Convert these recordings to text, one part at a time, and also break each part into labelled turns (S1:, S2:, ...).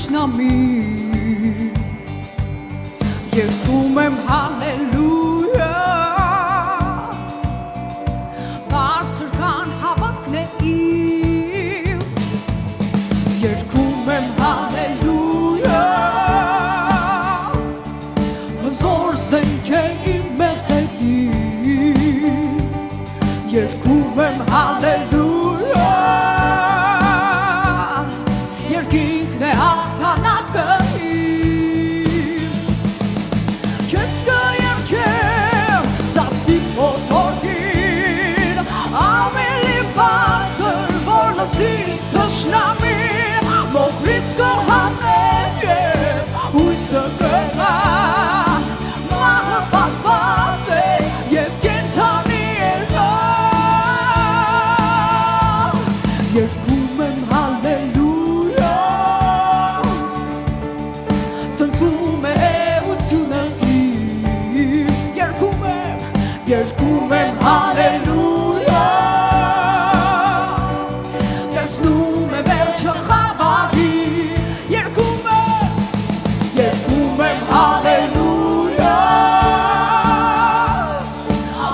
S1: թշնամի Երգում եմ հալելույա Բարձր քան հավատքն է իմ Երգում եմ հալելույա Հզոր զենք է իմ մեղեդին Երգում եմ հալելույա Երկինքն է հաղթանակը իմ Քեզ կերքեմ սաստիկ ոտորքին Ավելի բարձր որ լսիս թշնամին Մոխրից կհանեմ և հույսը կգա Մահը պատված է և կենդանի է նա Երգում եմ հալելույա Ցնցում է էությունը իմ Երգում եմ հալելույա Տեսնում է վերջը խավարի Երգում եմ հալելույա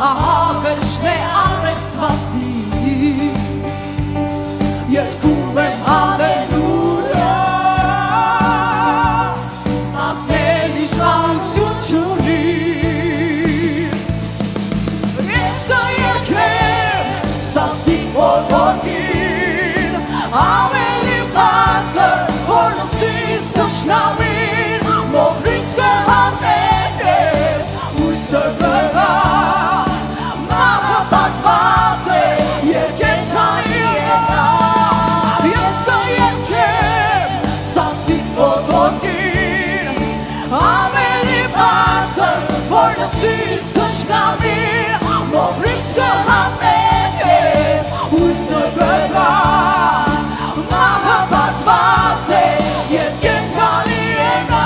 S1: Ահա վերջն է առեղծվածի Երգում եմ հալելույա Ապնել իշխանություն չունի Ես կերքեմ սաստիկ ոտորքին Ավելի բարձր որ լսիս թշնամին Մոխրից կհանեմ և հույսը կգա Մահը պատված է և կենդանի է նա Ես կերքեմ սաստիկ ոտորքին Ավելի բարձր որ լսիս թշնամին Մոխրից կհանեմ և հույսը կգա Մահը պատված է և կենդանի է նա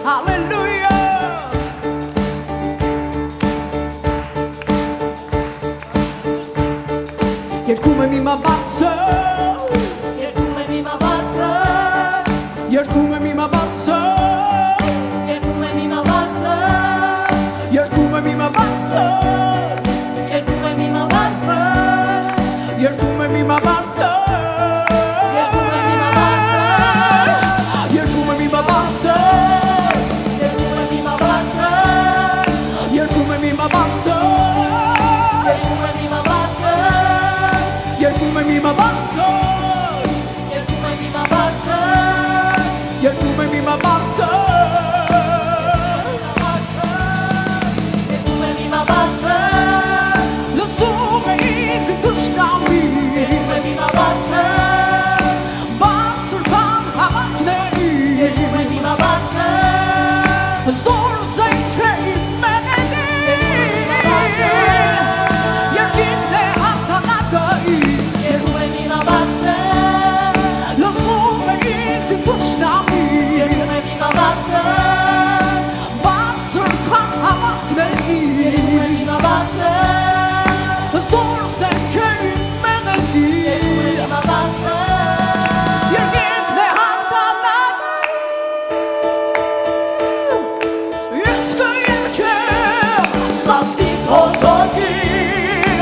S1: Հալելույա Երգում եմ իմա բարձր
S2: Երգում եմ իմա բարձր
S1: Երգում եմ իմա բարձր
S2: Երգում եմ իմա բարձր
S1: Երգում եմ իմա բարձր
S2: Երգում եմ իմա բարձր
S1: Երգում եմ իմա բարձր
S2: Երգում եմ իմա բարձր
S1: Երգում եմ իմա բարձր
S2: Երգում եմ իմա բարձր
S1: Երգում եմ իմա բարձր
S2: Երգում եմ իմա բարձր
S1: Երգում եմ իմա բարձր
S2: Երգում եմ իմա բարձր
S1: Լսում է ինձ թշնամի
S2: Երգում եմ իմա բարձր
S1: Բարձր քան հավատքների
S2: Երգում եմ իմա բարձր
S1: Զոր զենք է իմ մեղեդին Երկինքն է հաղթանակը իմ
S2: Երգում եմ իմա բարձր
S1: Լսում է ինձ թշնամի
S2: Երգում եմ իմա բարձր
S1: Բարձր քան հավատքների
S2: Երգում եմ իմա բարձր
S1: Զոր զենք է իմ մեղեդին
S2: Երգում եմ իմա բարձր
S1: Երկինքն է հաղթանակը Ես կերքեմ սաստիկ ոտորքին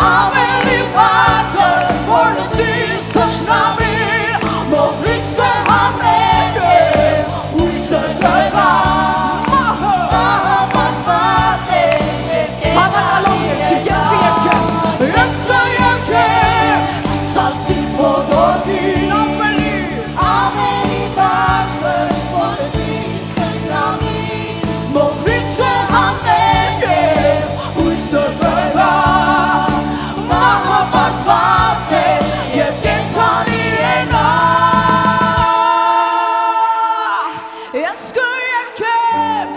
S1: Ավելի բարձր որ լսիս թշնամին Մոխրից կհանեմ և հույսը կգա Մահը
S2: պատված է
S1: Հավատալով երգի ես կերքեմ սաստիկ ոտորքին
S2: Ավելի բարձր որ լսիս թշնամին
S1: Մոխրից կհանեմ և հույսը կգա Մահը պատված է և կենդանի է նա Ես կերքեմ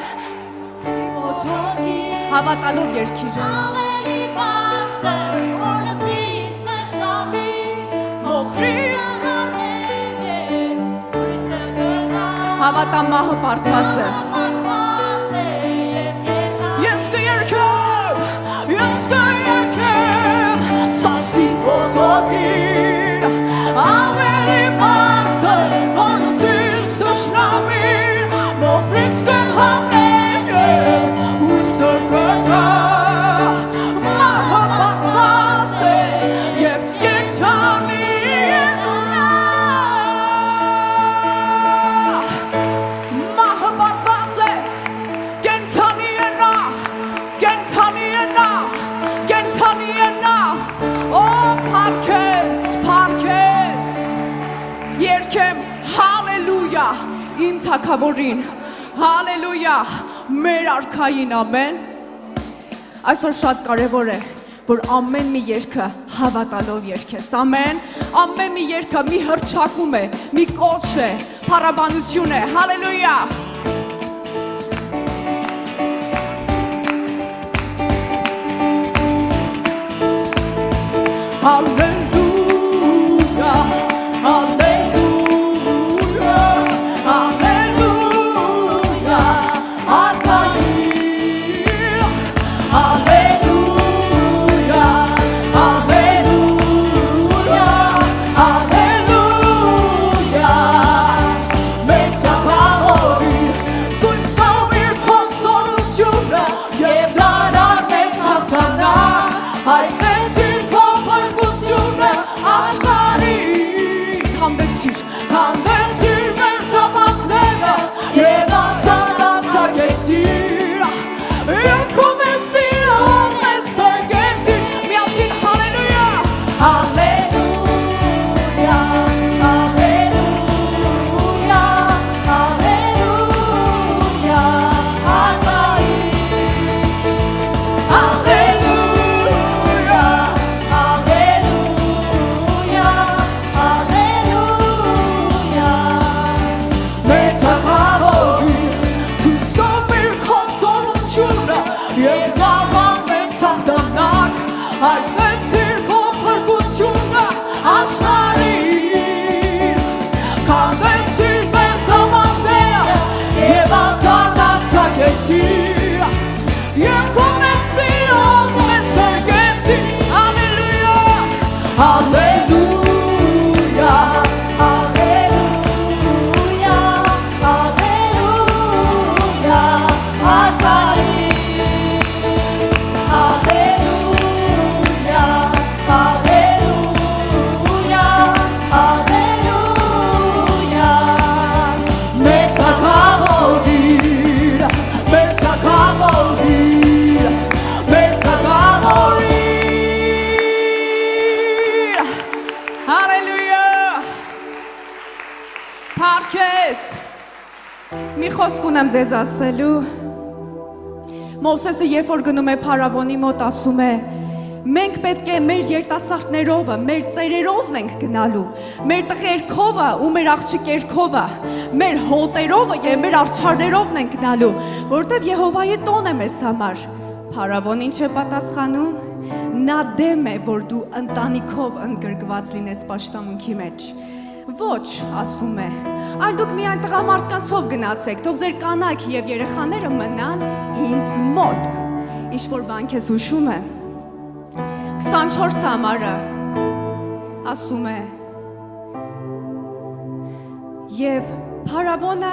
S1: Հավատալով երգիր
S2: Ավելի բարձր որ լսիս թշնամին
S1: Մոխրից
S2: Հանեմ և հույսը կգա
S1: Հավատա մահը պարտված է
S2: Պատված է և կենդանի
S1: Ես կերքեմ Սաստիկ թագավորին, հալելույա, մեր արքային, ամեն։ Այսօր շատ կարևոր է, որ ամեն մի երգը հավատալով երգես, ամեն, ամեն մի երգը մի հռչակում է, մի կոչ է, փառաբանություն է, հալելույա։ Hallelujah, hallelujah, hallelujah, hallelujah, hallelujah, hallelujah. Մեծ ապավորի, ցույց տվիր քո սորությունը, եւ դառնալ մեծ հաղթանակ, հայտնեցիր քո փրկությունը աշխարհին, հանդեցիր մեր կամակները, եւ ասացակեցիր, երգում եմ սիրում ես բերգեցիր, միասին հալելույա,
S2: Hallelujah, hallelujah, hallelujah, hallelujah, hallelujah, hallelujah.
S1: Մեծ ապավորի, ցույց տվիր քո սորությունը, եւ դառնալ մեծ հաղթանակ, հայտնեցիր քո փրկությունը աշխարհին, հանդեցիր մեր կամակները, եւ ասացակեցիր, երգում եմ սիրում ես բերգեցիր, հալելույա, հալելույա, մեծ ակամորիր, մեծ ակամորիր, մեծ ակամորիր, հալելույա, Փառքես, մի խոսք ունեմ ձեզ ասելու, Մովսեսը երբ որ գնում է փարավոնի մոտ ասում է, մենք պետք է մեր երիտասարդներովը, մեր ծերերովն ենք գնալու, մեր տղերքովը ու մեր աղջիկերքովը, մեր հոտերովը եւ մեր արջարներովն ենք գնալու, որովհետեւ Եհովայի տոն է մեզ համար։ Փարավոնն ինչ է պատասխանում, նա դեմ է, որ դու ընտանիքով ընդգրկված լինես պաշտամունքի մեջ։ Ոչ, ասում է, այլ դուք միայն տղամարդկանցով գնացեք, թող ձեր կանայք եւ երեխաները մնան ինձ մոտ։ Ինչ որ բան քեզ հուշում է։ 24 համարը ասում է. Եվ փարավոնը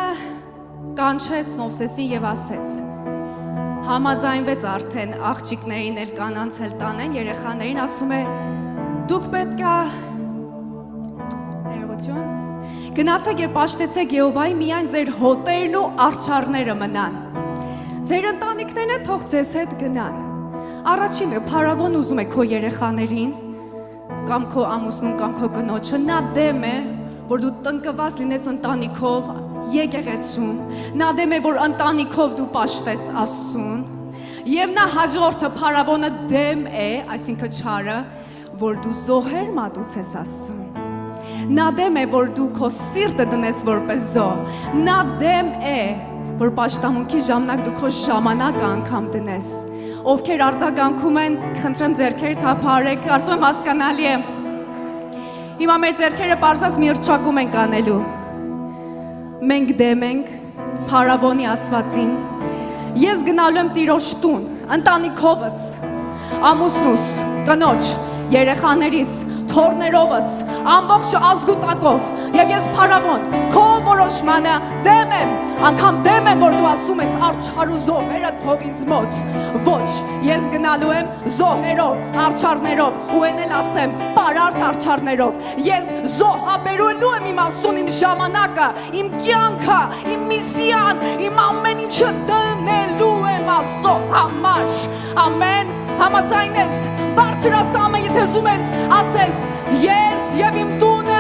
S1: կանչեց Մովսեսին եւ ասեց. Համաձայնվեց արդեն աղջիկներին էլ կանանց էլ տանեն, երեխաներին ասում է. Դուք պետքա գնացեք եւ պաշտեցեք Եհովայի միայն ձեր հոտերն ու արջարները մնան։ Ձեր ընտանիքներն թող ձեզ հետ գնան։ Առաջինը փարավոն ուզում է քո երեխաներին կամ քո ամուսնուն կամ քո կնոջը, նա դեմ է, որ դու տնկված լինես ընտանիքով եկեղեցում, նա դեմ է, որ ընտանիքով դու պաշտես Աստծուն, եւ նա հաջորդը փարավոնը դեմ է, այսինքն չարը, որ դու զոհեր մատուցես Աստծուն։ Նա դեմ է, որ դու քո սիրտը դնես որպես զոհ։ Նա դեմ է, որ պաշտամունքի ժամանակ դու քո ժամանակը անգամ դնես։ Ովքեր արձագանքում են, խնդրեմ ձեռքերը թափահարեք, կարծում եմ հասկանալի է։ Հիմա մեր ձեռքերը պարզած մի հռչակում ենք անելու։ Մենք դեմ ենք փարավոնի ասվածին։ Ես գնալու եմ Տիրոջ տուն, ընտանիքովս, ամուսնուս, կնոջ, երեխաներիս, թորներովս, ամբողջ ազգուտակով, եւ ես փարավոն, քո որոշմանը դեմ եմ, անգամ դեմ եմ, որ դու ասում ես արջար ու զոհերը թող ինձ մոտ։ Ոչ, ես գնալու եմ զոհերով, արջարներով, ու են էլ ասեմ, պարարտ արջարներով։ Ես զոհաբերելու եմ իմ Աստծուն, իմ ժամանակը, իմ կյանքը, իմ միսիան, իմ ամեն ինչը դնելու եմ Աստծո համար։ Ամեն, համաձայնես, բարձր ասամը, եթե ուզում ես, ասես, ես եւ իմ տունը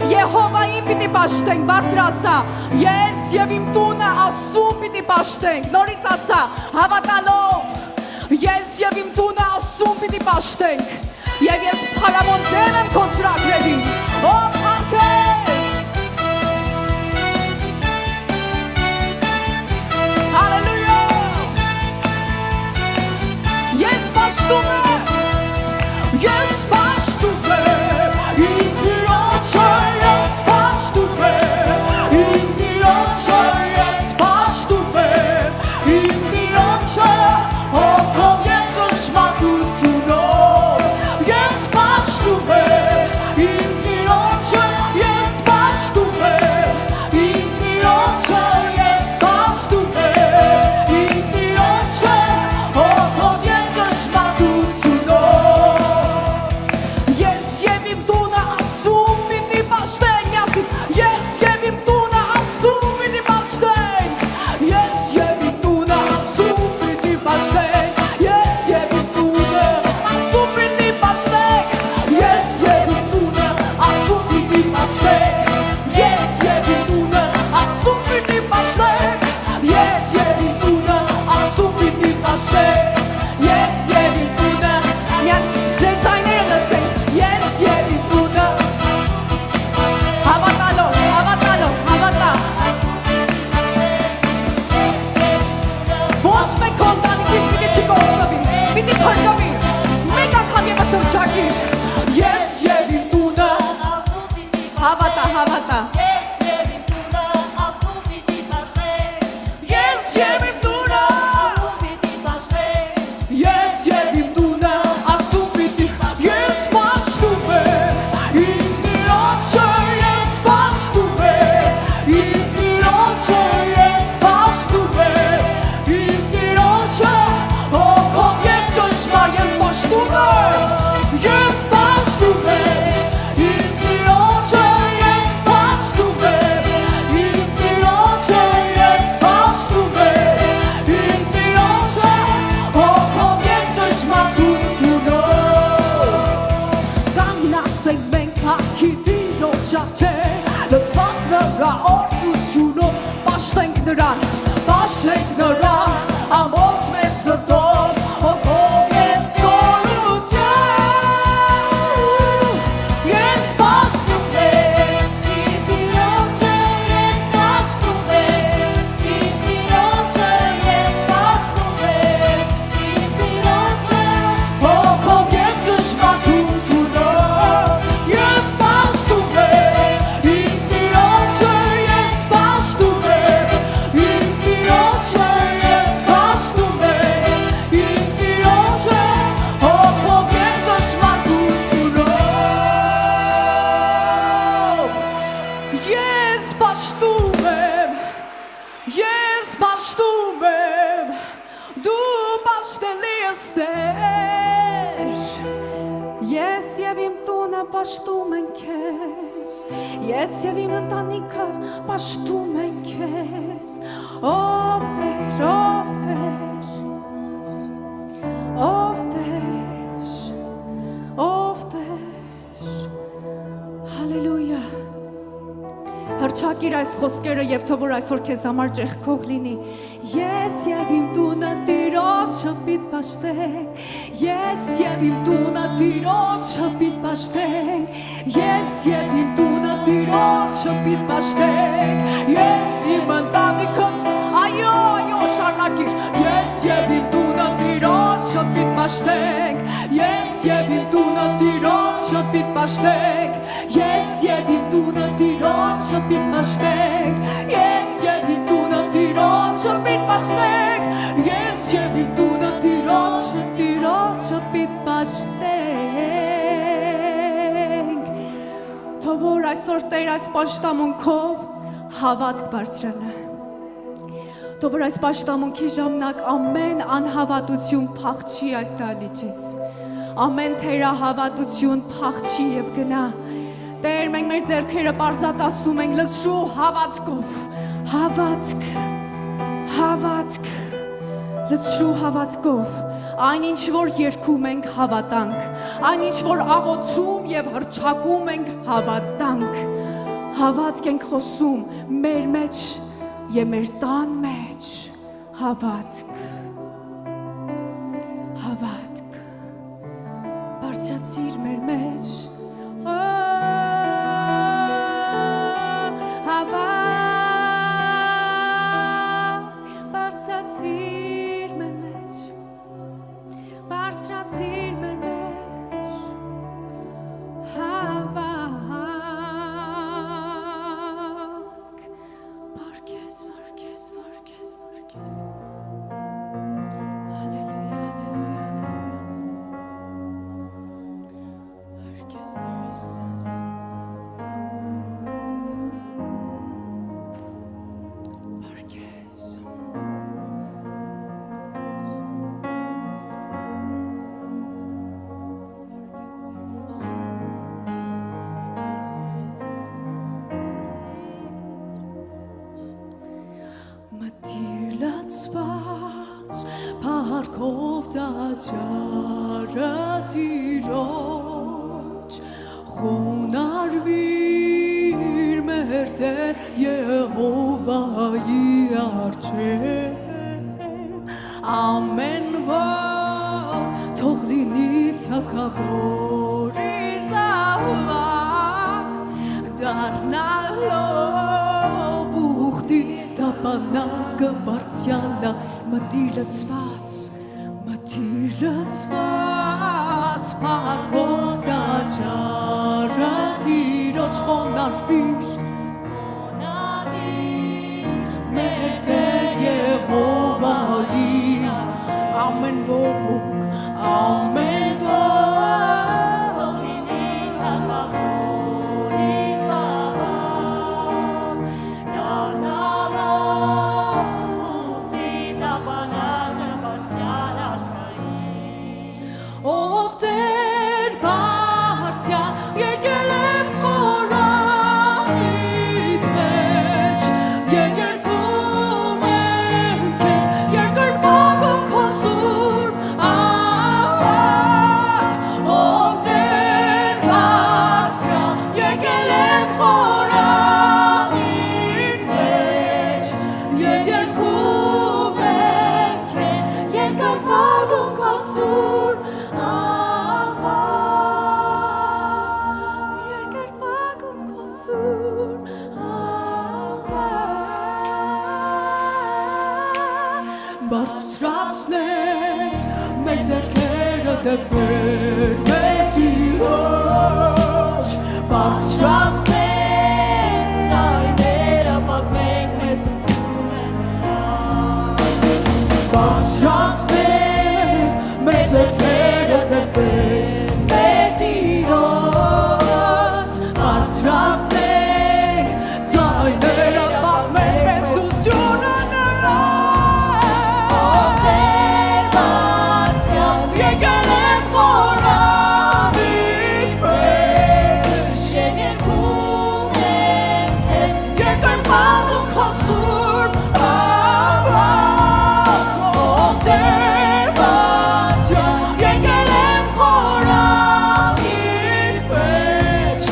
S1: Եհովայի պիտի պաշտենք, բարձր ասա, ես և իմ տունը Աստծուն պիտի պաշտենք, նորից ասա, հավատալով, ես և իմ տունը Աստծուն պիտի պաշտենք, և ես փարավոն դեմ եմ քո ծրագրերին, ով հարգես, հալելույա, ես պաշտում եմ, ես պաշտում եմ, իմ Տիրոջը ես պաշտում եմ, իմ Տիրոջը ես պաշտում եմ, իմ Տիրոջը հոգով և ճշմարտությունով, ես պաշտում եմ, իմ Տիրոջը ես պաշտում եմ, իմ Տիրոջը ես պաշտում եմ, իմ Տիրոջը հոգով և ճշմարտությունով, ես և իմ տունը Աստծուն պիտի պաշտենք, միասին, ես և իմ տունը Աստծուն պիտի պաշտենք, ես և իմ տունը Աստծուն պիտի պաշտենք, ես և իմ տունը Աստծուն պիտի պաշտենք, ես և իմ տունը Աստծուն պիտի պաշտենք, ես և իմ տունը Աստծուն պիտի պաշտենք, ես և իմ տունը Աստծուն պիտի պաշտենք, ես և իմ տունը, միան ձեր ձայները լսենք, ես և իմ տունը, հավատալով, հավատա, ոչ մեկ քո ընտանիքից պիտի չկորսվի, պիտի փրկվի, մեկ անգամ ևս հռչակիր, ես և իմ տունը, հավատա, ես և իմ տունը, ես և իմ տունը Աստծուն պիտի, ես պաշտում եմ, իմ Տիրոջը ես պաշտում եմ, իմ Տիրոջը ես պաշտում եմ, իմ Տիրոջը հոգով և ճշմարտ ես պաշտում եմ, ես պաշտում եմ, իմ Տիրոջը ես պաշտում եմ, իմ Տիրոջը ես պաշտում եմ, իմ Տիրոջը հոգով և ճշմարտությունով, կանգնացենք մենք փառքի Տիրոջ առջև, լցված նրա օրհնությունով, պաշտենք նրան, ամբողջ մեր սրտով, հոգով և ծորությամբ, ես պաշտում եմ,
S2: Իմ Տիրոջը ես պաշտում եմ, Իմ Տիրոջը ես պաշտում եմ, Իմ Տիրոջը
S1: հոգով և ճշմարտությունով, ես պաշտում եմ, իմ Տիրոջը ես պաշտում եմ, իմ Տիրոջը ես պաշտում եմ, իմ Տիրոջը հոգով և ճշմարտությունով, ես պաշտում եմ, դու պաշտելի ես Տեր, ես և իմ տունը պաշտում են քեզ, ես և իմ ընտանիքը պաշտում են քեզ, ով Տեր, ով Տեր, ով Տեր, ով Տեր, հալելույա, հռչակիր այս խոսքերը և թող որ այսօր քեզ համար ճեղքող լինի, ես և իմ տունը Տիրոջը պիտի պաշտենք, ես և իմ տունը Տիրոջը պիտի պաշտենք, ես և իմ տունը Տիրոջը պիտի պաշտենք, ես իմ ընտանիքը, այո, շարունակիր, ես և իմ տունը Տիրոջը պիտի պաշտենք, ես և իմ տունը Տիրոջը պիտի պաշտենք, ես և իմ տունը Տիրոջը պիտի պաշտենք, ես և իմ տունը Տիրոջը պիտի պաշտենք, ես և իմ տունը Տիրոջը պիտի պաշտենք, թող որ այսօր Տեր այս պաշտամունքով հավատք բարձրանա, թող որ այս պաշտամունքի ժամանակ ամեն անհավատություն փախչի այս դահլիճից, ամեն թերահավատություն փախչի և գնա, Տեր, մենք մեր ձեռքերը պարզած ասում ենք լցրու հավատքով, հավատք, լցրու հավատքով, այնինչ որ երգում ենք հավատանք, այնինչ որ աղոթում և հռչակում ենք հավատանք, Հավատք ենք խոսում մեր մեջ եւ մեր տան մեջ, հավատք, բարձրացիր մեր մեջ, բարձրացիր մեր մեջ, բարձրացիր մեր մեջ, հավատք, բարգես, հալելույա, բարգես Տեր Հիսուս, բարգես, Մտիր լացված փառքով տաճարը Տիրոջ, խոնարհվիր մեր Տեր Եհովայի առջև, ամեն ոք թող լինի թագավորի զավակ, դառնալով ուխտի տապանակը բարձյալա, մտիր լցված փառքով տաճարը Տիրոջ, խոնարհվիր մեր Տեր Եհովայի, ամեն ոք թող լինի թագավորի զավակ, դառնալով ուխտի տապանակը բարձյալ արքային, ով Տեր բարձյալ, եկել եմ խորանիդ մեջ, և երգում եմ քեզ, երկրպագում քո սուրբ անվան, ով Տեր բարձյալ, եկել եմ խորանիդ մեջ, և երգում եմ քեզ, երկրպագում քո սուրբ բարձրացնենք մեր ձեռքերը դեպեր մեր Տիրոջ, բարձրացնենք ձայները պատմենք մեծությունը Նրա, բարձրացնենք մեր ձեռքերը դեպեր մեր Տիրոջ, բարձրացնենք ձայները պատմենք մեծությունը Նրա, եկել եմ խորանիդ մեջ, և երգում եմ քեզ, երկրպագում քո սուրբ անվան, ով Տեր բարձյալ, եկել եմ խորանիդ մեջ,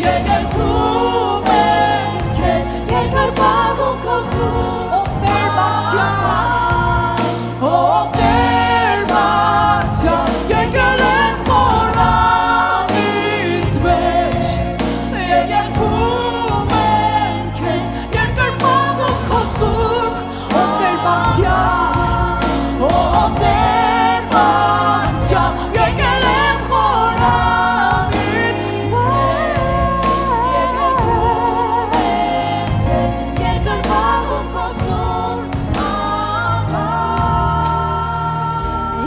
S1: և երգում եմ քեզ, երկրպագում քո սուրբ, ով Տեր բարձյալ, ով Տեր բարձյալ, եկել եմ խորանիդ մեջ, և երգում եմ քեզ, երկրպագում քո սուրբ, ով Տեր բարձյալ, ով Տեր բարձյալ, եկել եմ խորանիդ մեջ, երկրպագում քո սուրբ անվան,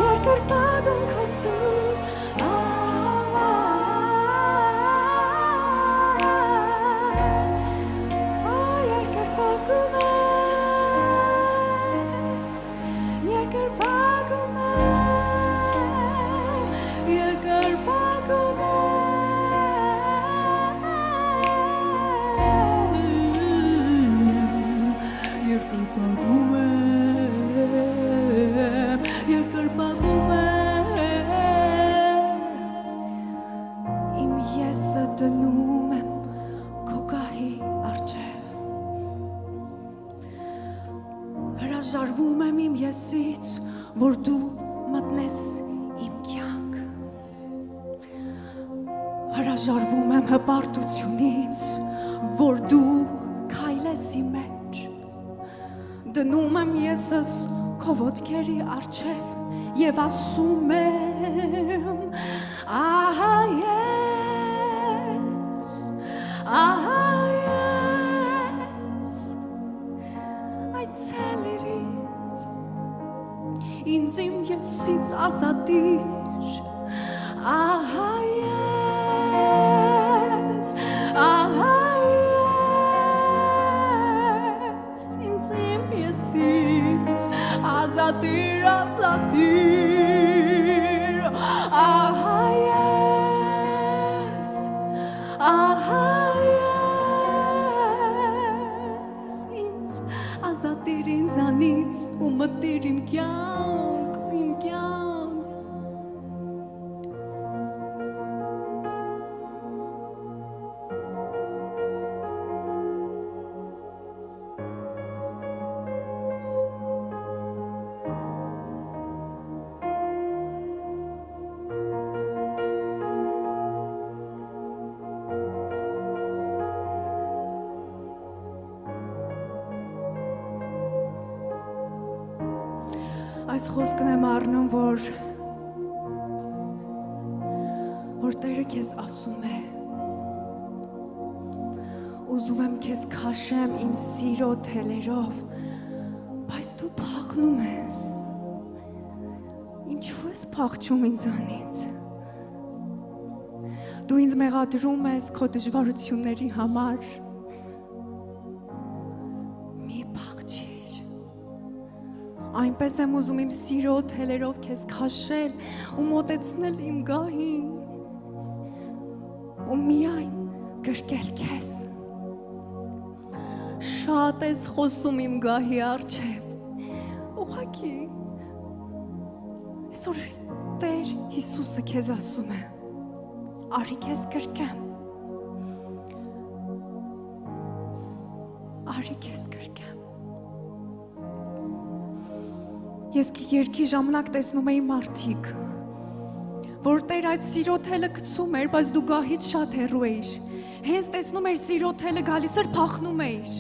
S1: երկրպագում քո սուրբ երկրպագում եմ, իմ եսը դնում եմ քո գահի Հրաժարվում եմ իմ եսից, որ դու մտնես իմ կյանք։ Հրաժարվում եմ հպարտությունից, որ դու քայլես իմ մեջ։ Դնում եմ եսս քո ոտքերի առջև եւ ասում եմ. ահա ես, ահա ես, այցելիր ինձ իմ եսից ազատիր, ահա ես, ահա ես, ինձ իմ եսից ազատիր, ազատիր, ահա ես, ահա ես, ինձ ազատիր ինձանից ու մտիր իմ կյանք, իմ կյանք։ Այս խոսքն եմ առնում, որ Տերը քեզ ասում է. ուզում եմ քեզ քաշեմ իմ սիրո թելերով, բայց դու փախնում ես։ Ինչու ես փախչում ինձանից։ Դու ինձ մեղադրում ես քո դժվարությունների համար։ Մի փախչիր։ Այնպես եմ ուզում իմ սիրո թելերով քեզ քաշել ու մոտեցնել իմ գահին ու միայն գրկել քեզ։ Շատ ես խոսում իմ գահի առջև։ Ուղղակի այսօր Տեր Հիսուսը քեզ ասում է. արի քեզ գրկեմ։ Արի քեզ գրկեմ։ Ես երկի ժամանակ տեսնում էի մարդիկ, որ Տեր այդ սիրո թելը գցում էր, բայց դու գահից շատ հեռու էիր։ Հենց տեսնում էր սիրո թելը գալիս էր, փախնում էիր։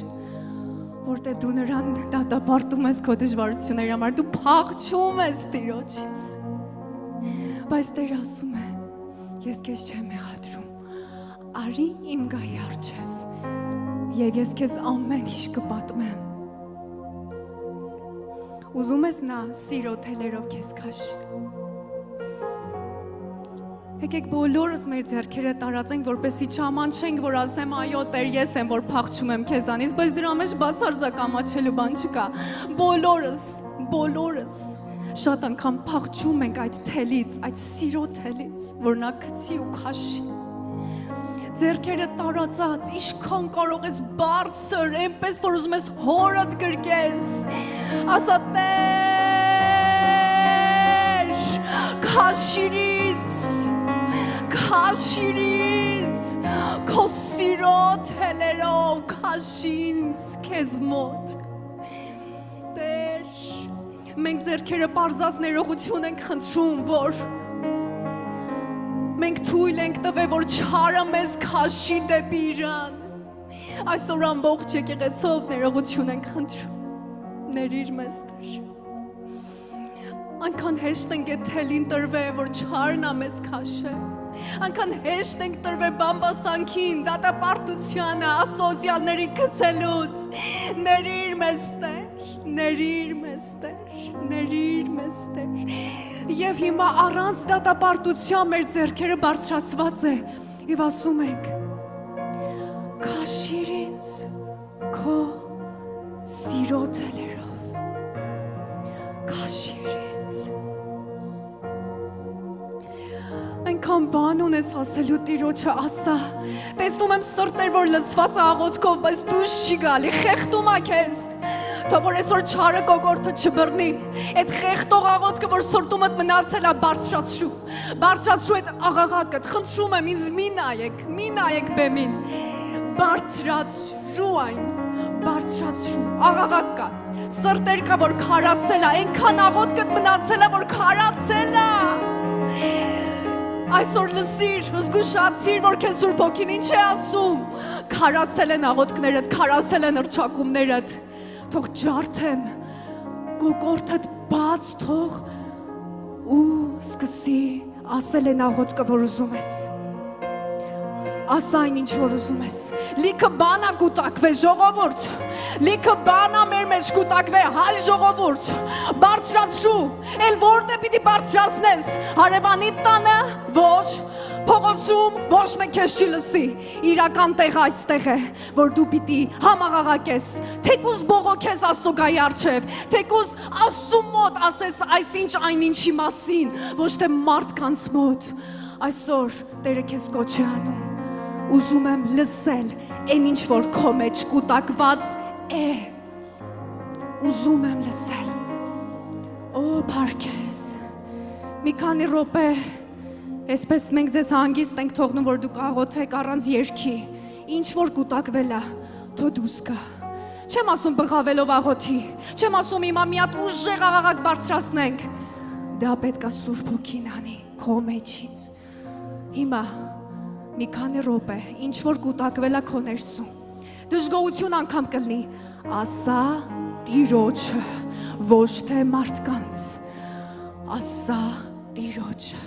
S1: Որտեղ դու նրան դատապարտում ես քո դժվարությունների համար, դու փախչում ես Տիրոջից։ Բայց Տեր ասում է. ես քեզ չեմ մեղադրում։ Արի իմ գահի առջև, եւ ես քեզ ամեն ինչ կպատմեմ։ Ուզում ես նա սիրո թելերով քեզ քաշի։ Եկեք բոլորս մեր ձեռքերը տարածենք, որպեսզի չամանչենք, որ ասեմ այո, Տեր, ես եմ, որ փախչում եմ քեզանից, բայց դրա մեջ բացարձակ ամաչելու բան չկա։ Բոլորս շատ անգամ փախչում ենք այդ թելից, այդ սիրո թելից, որ նա գցի ու քաշի։ Ձեռքերը տարածած, ինչքան կարող ես բարձր, այնպես որ ուզում ես հորդ գրկես, ասա Տեր, քաշիրից, քո սիրո թելերով քաշինց քեզ մոտ։ Տեր, մենք ձեռքերը պարզած ներողություն ենք խնդրում, որ մենք թույլ ենք տվել, որ չարը մեզ քաշի դեպի իրան։ Այսօր ամբողջ եկեղեցով ներողություն ենք խնդրում։ Ներիր մեզ, Տեր։ Այնքան հեշտ ենք այդ թելին տրվել, որ չարն ա մեզ քաշե։ Այնքան հեշտ ենք տրվել բամբասանքին, դատապարտությանը, ասոցիալների գցելուց։ Ներիր մեզ, Տեր, ներիր մեզ, Տեր, ներիր մեզ, Տեր։ Եվ հիմա առանց դատապարտության մեր ձեռքերը բարձրացված է եւ ասում ենք. քաշիր ինձ քո սիրո թելերով, քաշիր ինձ։ Այնքան բան ունես ասելու Տիրոջը, ասա։ Տեսնում եմ սրտեր, որ լցված է աղոթքով, բայց դուրս չի գալի, խեղդում ա քեզ։ Թող որ այսօր չարը կոկորդը չբռնի, այդ խեղդող աղոթքը, որ սրտումդ մնացել է, բարձրացրու այդ աղաղակը, խնդրում եմ ինձ մի նայեք բեմին, բարձրացրու այն, աղաղակ կա, Սրտեր կա, որ քարացել է, այնքան աղոթքդ մնացել է, որ քարացել է։ Այսօր լսիր, զգուշացիր, որ քեզ Սուրբ Հոգին ինչ է ասում։ Քարացել են աղոթքներդ, քարացել են հռչակումներդ։ Թող ջարդեմ, կոկորդդ բաց թող ու սկսի ասել են աղոթքը, որ ուզում ես։ Ասա այն ինչ որ ուզում ես։ Լիքը բանա կուտակվե ժողովուրդ։ Լիքը բանա մեր մեջ կուտակվե հայ ժողովուրդ։ Բարձրացրու, էլ որտե պիտի բարձրացնես։ Հարևանի տանը ոչ, փողոցում ոչ մեկ քեզ չի լսի։ Իրական տեղը այստեղ է, որ դու պիտի համաղաղակես։ Թեկուզ բողոքես Աստծոյի առջև, թեկուզ Աստծու մոտ ասես այսինչ այնինչի մասին, ոչ թե մարդկանց մոտ։ Այսօր Տերը քեզ կոչ է անում։ Ուզում եմ լսել այն ինչ որ քո մեջ կուտակված է։ Ուզում եմ լսել։ Օ, փառքես։ Մի քանի րոպե այսպես մենք ձեզ հանգիստ ենք թողնում, որ դուք աղոթեք առանց երգի։ Ինչ որ կուտակվել է, թող դուրս գա։ Չեմ ասում բղավելով աղոթի, չեմ ասում հիմա մի հատ ուժեղ աղաղակ բարձրացնենք։ Դա պետք է Սուրբ Հոգին անի քո մեջից։ Հիմա մի քանի րոպե, ինչ որ կուտակվել է քո ներսում։ Դժգոհություն անգամ կլինի, ասա Տիրոջը, ոչ թե մարդկանց, ասա Տիրոջը։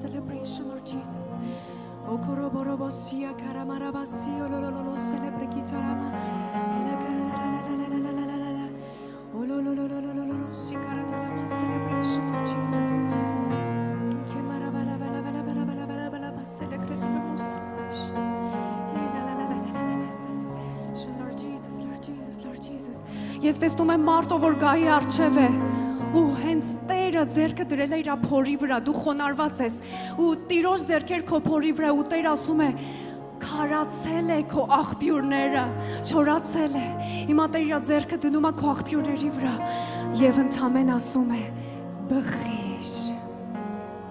S3: Celebration of Jesus. Okoroborobosia karamarabasi olololo celebrate kitarama. Ela karalalalalalalala. Ololololololo sikaratala celebration of Jesus. Kemarabalabalabalabalabalabalabala celebrate the celebration. Lord Jesus, Lord Jesus, Lord Jesus.
S1: Ես տեսնում եմ մարդը, որ գայի առջև է ու հենց Տերը ձեռքը դրել է իր փորի վրա, դու խոնարհված ես ու Տիրոջ ձեռքեր քո փորի վրա ու Տերը ասում է քարացել է քո աղբյուրները, չորացել է։ Հիմա Տերը իր ձեռքը դնում է քո աղբյուրների վրա եւ ընդամեն ասում է բխիր,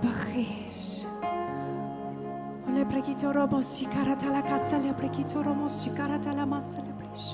S1: բխիր։ Leprekitoro mosi karatala kasale leprekitoro mosi karatala masale presh.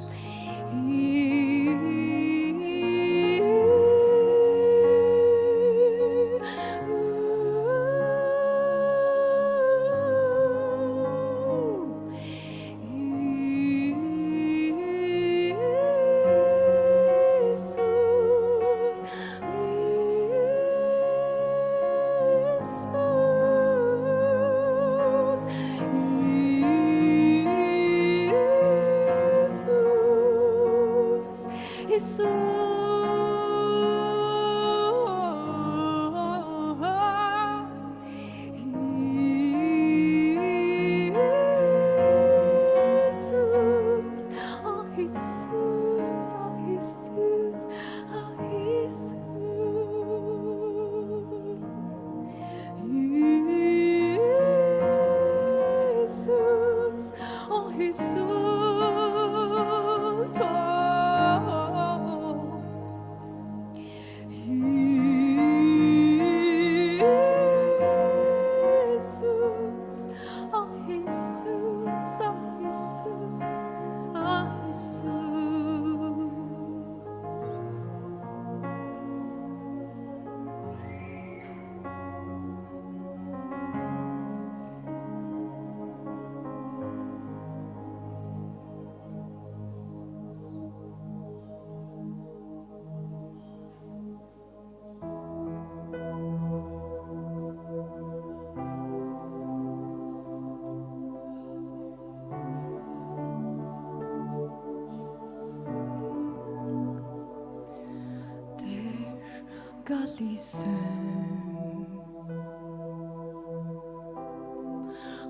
S3: գալիս եմ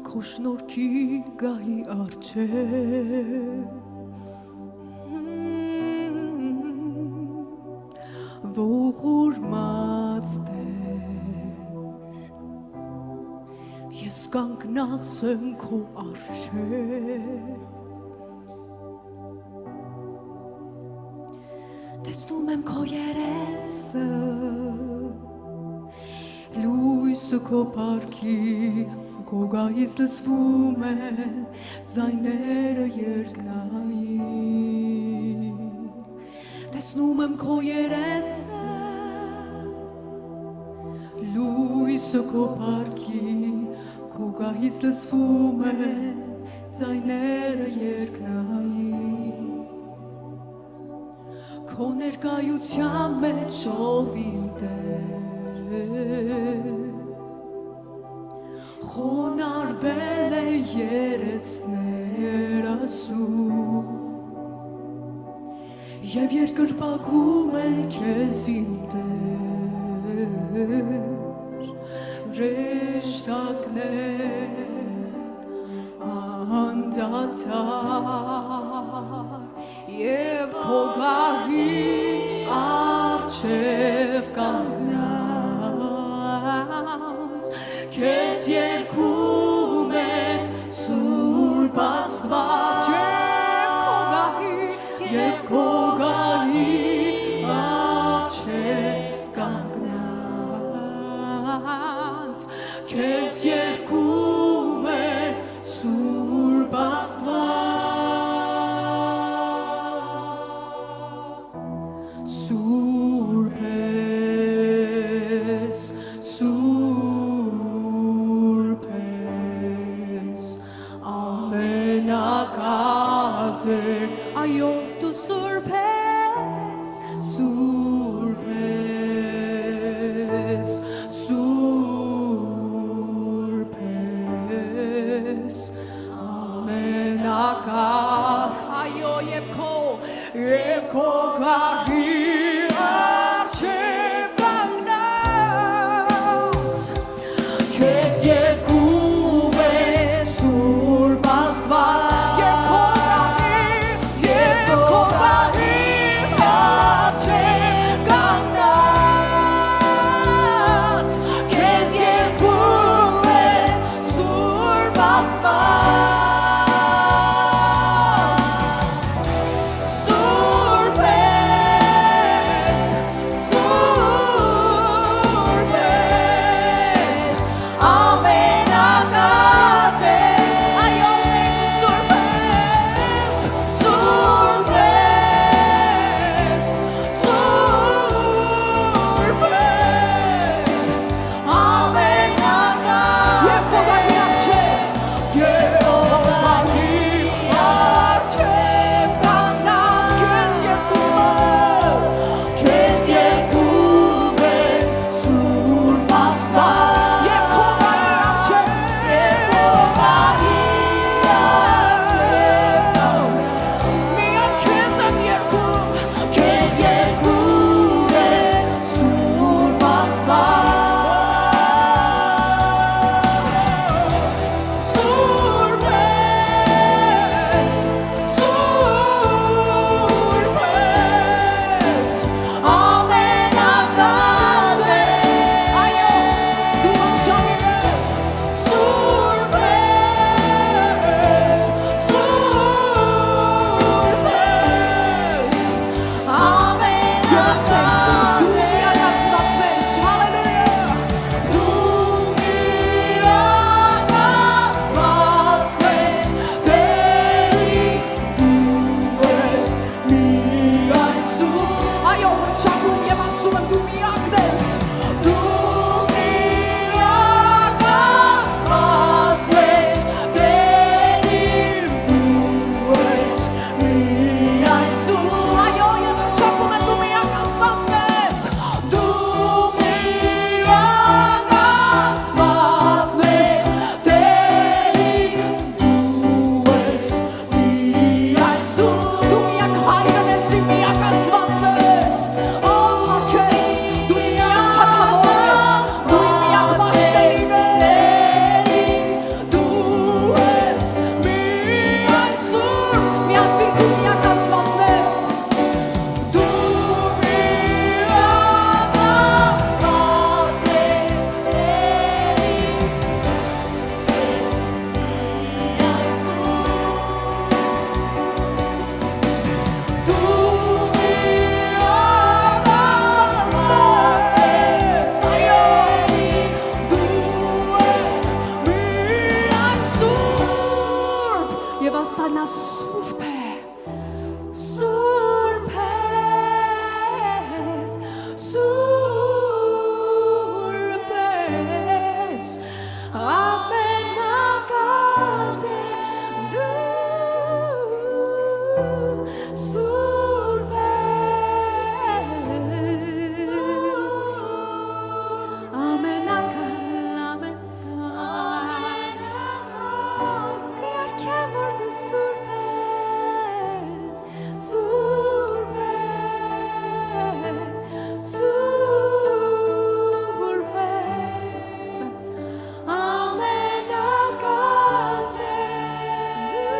S3: Քո շնորհքի գահի առջև ողորմած Տեր Ես կանգնած եմ քո առջև Տեսնում եմ քո երեսը Լույսը քո պարքի Քո գահից լսվում են ձայները երկնային Տեսնում եմ քո երեսը Լույսը քո պարքի Քո գահից լսվում են ձայները երկնային Քո ներկայության մեջ ով իմ Տեր Խոնարհվել է երեցներ ասում Եվ երկրպագում է քեզ իմ Տեր Ռեշտակներ անդադար Եվ քո գահի առջև կանգնած Քեզ երգում են Սուրբ Աստված Եվ քո գահի առջև կանգնած Քեզ երգում են Սուրբ Աստված Սուրբ ես, Սուրբ ես, ամենակարդեր, այո դու Սուրբ ես, Սուրբ ես, Սուրբ ես, ամենակարդեր, այո և քո գահի առջև կանգնած Քեզ երգում է Սուրբ Աստված Եվ քո գահի առջև կանգնած Քեզ երգում է Սուրբ Աստված Սուրբ ես
S1: նա սուրբ է, սուրբ ես, սուրբ ես, ամենակարդ է դու, սուրբ ես, ամենակարդ, կերքեմ որ դու սուրբ ես, սուրբ ես, սուրբ ես, ամենակարդ է դու,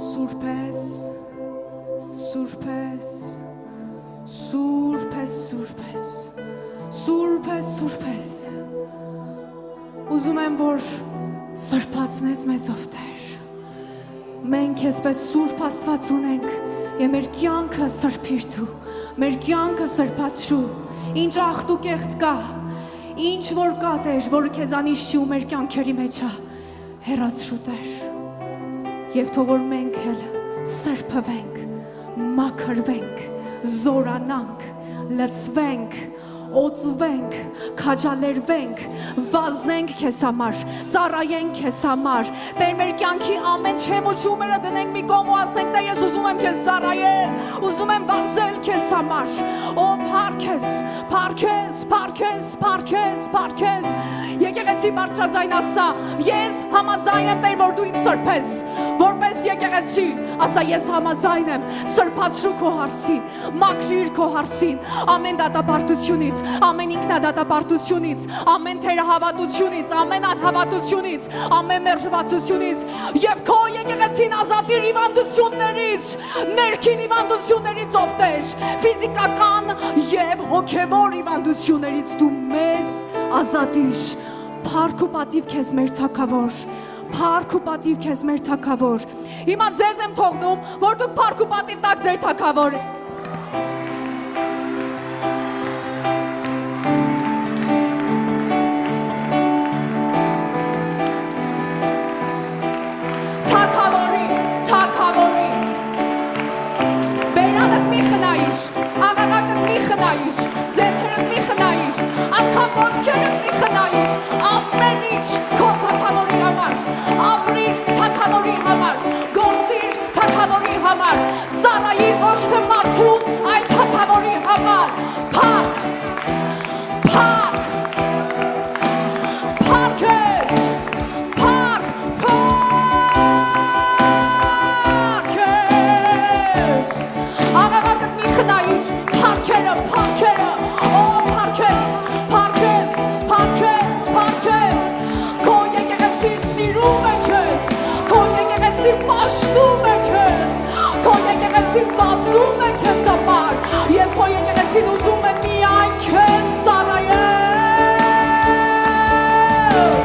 S1: սուրբ ես, սուրբ ես, սուրբ ես, սուրբ ես, սուրբ ես, սուրբ ես, ուզում եմ, որ սրբացնես մեզով Տեր, մենք այսպես սուրբ Աստված ունենք և մեր կյանքը սրբիր դու, մեր կյանքը սրբացրու, ինչ աղտ ու կեղտ կա, ինչ որ կա Տեր, որը քեզանից չի ու մեր կյանքերի մեջ է, հեռացրու Տեր, և թող որ մենք էլ սրբվենք, մաքրվենք, զորանանք, լցվենք, օծվենք, քաջալերվենք, վազենք քեզ համար, ծառայենք քեզ համար, Տեր մեր կյանքի ամեն չեմոչումները դնենք մի կողմ ու ասենք Տեր ես ուզում եմ քեզ ծառայել, ուզում եմ վազել քեզ համար, օ փառքես, փառքես, փառքես, փառքես, փառքես, եկեղեցի բարձրաձայն ասա, ես համաձայն եմ Տեր որ դու ինձ սրբես, որպես եկեղեցի, ասա ես համաձայն եմ, սրբացրու քո հարսին, մաքրիր քո հարսին, ամեն դատապարտությունից, ամեն ինքնադատապարտությունից, ամեն թերահավատությունից, ամեն անհավատությունից, ամեն մերժվածությունից եւ քո եկեղեցին ազատիր հիվանդություններից, ներքին հիվանդություններից ով Տեր, ֆիզիկական եւ հոգեվոր հիվանդություններից դու մեզ ազատիր, փառք ու պատիվ քեզ մեր Թագավոր, փառք ու պատիվ քեզ մեր Թագավոր, հիմա ձեզ եմ թողնում, որ դուք փառք ու պատիվ տաք ձեր Թագավորին, ձերքերդ մի խնայիր, անգամ ոտքերդ մի խնայիր, ամեն ինչ քո Թագավորի համար, ապրիր Թագավորի համար, գործիր Թագավորի համար, ծառայիր ոչ թե մարդուն, այլ Թագավորի համար, փառք, փառք, փառք ես, փառք, փառք ես, աղաղակդ մի խնայիր, փառքերը, փառքերը, օ փառքես, փառքես, փառքես, փառքես, քո եկեղեցին սիրում է քեզ, քո եկեղեցին պաշտում է քեզ, քո եկեղեցին վազում է քեզ համար, եւ քո եկեղեցին